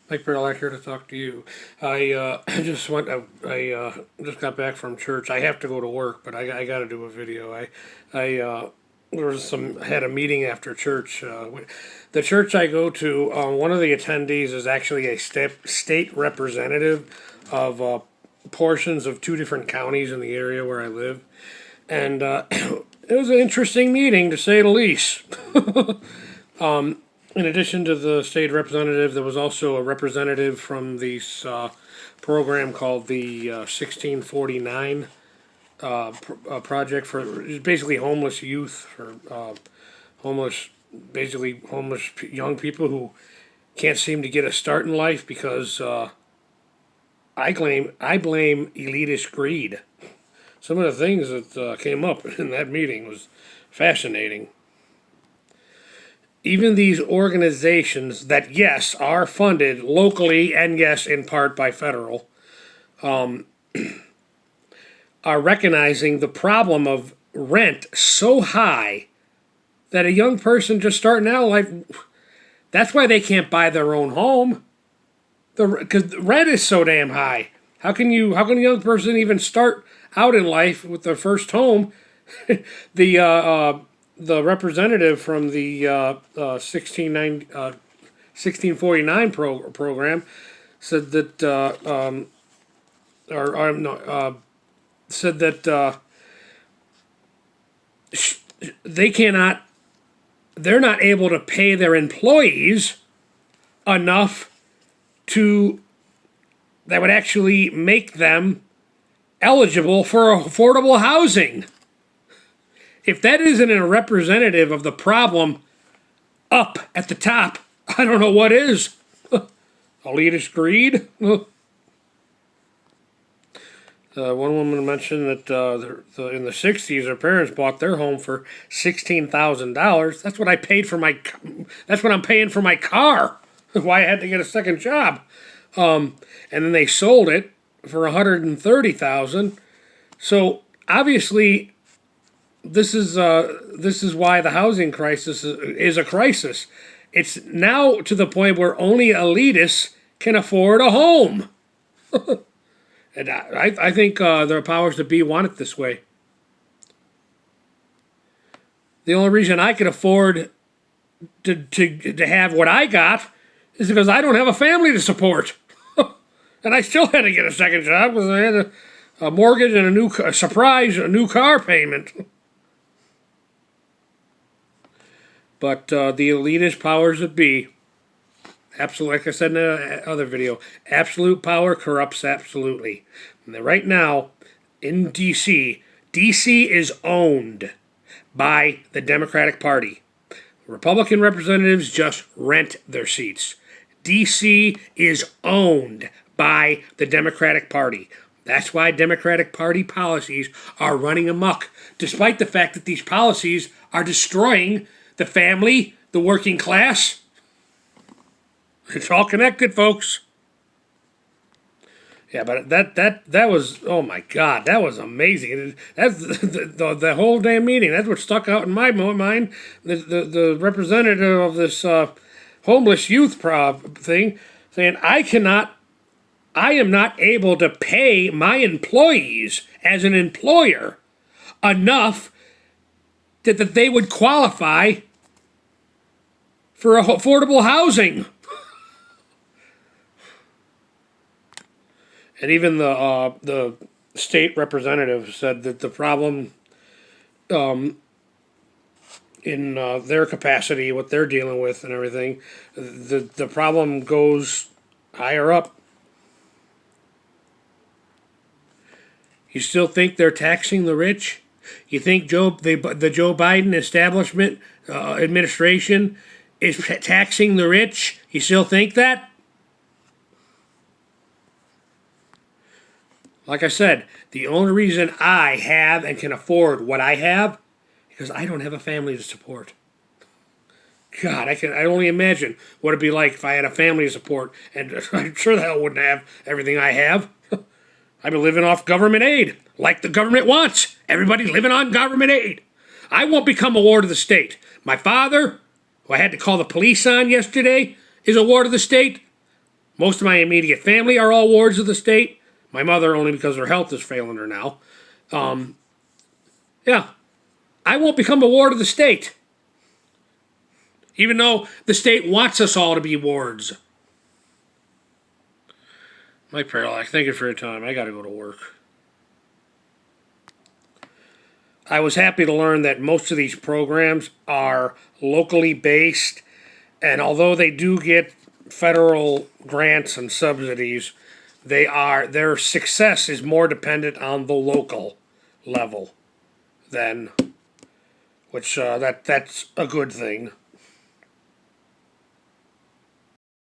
Mike Perlak here to talk to you. I just went. Just got back from church. I have to go to work, but I got to do a video. There was some had a meeting after church. The church I go to, one of the attendees is actually a state representative of portions of two different counties in the area where I live, and it was an interesting meeting to say the least. In addition to the state representative, there was also a representative from this program called the 1649 project for basically homeless youth, for homeless young people who can't seem to get a start in life because I blame elitist greed. Some of the things that came up in that meeting was fascinating. Even these organizations that, yes, are funded locally and, yes, in part by federal, are recognizing the problem of rent so high that a young person just starting out in life, that's why they can't buy their own home. Because the rent is so damn high. How can a young person even start out in life with their first home? The representative from the 1649 program said that, they're not able to pay their employees enough that would actually make them eligible for affordable housing. If that isn't a representative of the problem up at the top, I don't know what is. Elitist greed? One woman mentioned that in the 60s, her parents bought their home for $16,000. That's what I paid for that's what I'm paying for my car. That's why I had to get a second job. And then they sold it for $130,000. So obviously, this is why the housing crisis is a crisis. It's now to the point where only elitists can afford a home. And I think the powers that be want it this way. The only reason I could afford to have what I got is because I don't have a family to support. And I still had to get a second job because I had a mortgage and a new car payment. But the elitist powers that be, absolutely, like I said in the other video, absolute power corrupts absolutely. And right now, in D.C., D.C. is owned by the Democratic Party. Republican representatives just rent their seats. D.C. is owned by the Democratic Party. That's why Democratic Party policies are running amok, despite the fact that these policies are destroying the family, the working class. It's all connected, folks. Yeah, but that was, oh my God, that was amazing. That's the whole damn meeting. That's what stuck out in my mind. The representative of this homeless youth thing saying, I am not able to pay my employees as an employer enough that they would qualify for affordable housing. And even the state representative said that the problem in their capacity, what they're dealing with and everything, the problem goes higher up. You still think they're taxing the rich? You think the Joe Biden establishment administration is taxing the rich? You still think that? Like I said, the only reason I have and can afford what I have is because I don't have a family to support. God, I only imagine what it'd be like if I had a family to support, and I'm sure the hell wouldn't have everything I have. I've been living off government aid, like the government wants. Everybody living on government aid. I won't become a ward of the state. My father, who I had to call the police on yesterday, is a ward of the state. Most of my immediate family are all wards of the state. My mother only because her health is failing her now. Yeah, I won't become a ward of the state. Even though the state wants us all to be wards. Mike Paralak, thank you for your time. I gotta go to work. I was happy to learn that most of these programs are locally based, and although they do get federal grants and subsidies, their success is more dependent on the local level than, which that's a good thing.